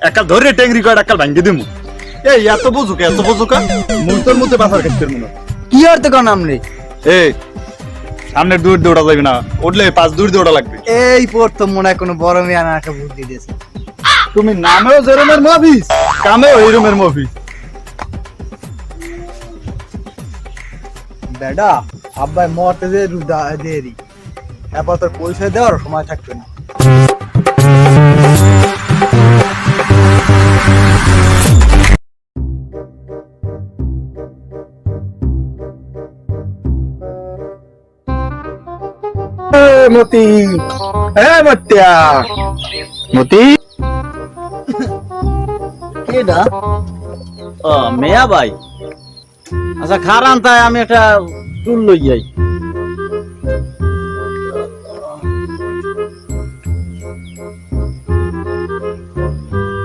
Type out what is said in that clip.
একাল ধরে টেংরি কয় একাল ভাঙ্গি দিমু। এই এত বুঝুকা মুই তোর মধ্যে বাসার ক্ষেত্রে মনে কি অর্থ কোন আমরে? এই সামনে দূর দৌড়া যাবে না, উঠলে 5 দূর দৌড়া লাগবে। এই প্রথম মনে হয় কোনো বড় মেয়ে আমাকে বুদ্ধি দিয়েছে। তুমি নামেও যেরমের মফিস, কামেও এইরমের মফিস। বেডা আব্বাই মরতে যে দেরি, এরপর তোর পরিচয় দেওয়ার সময় থাকবে না। মতি, মতিয়া মতি। কেডা? ও মেয়া ভাই, আচ্ছা খারান তাই আমি একটা টুল লই যাই।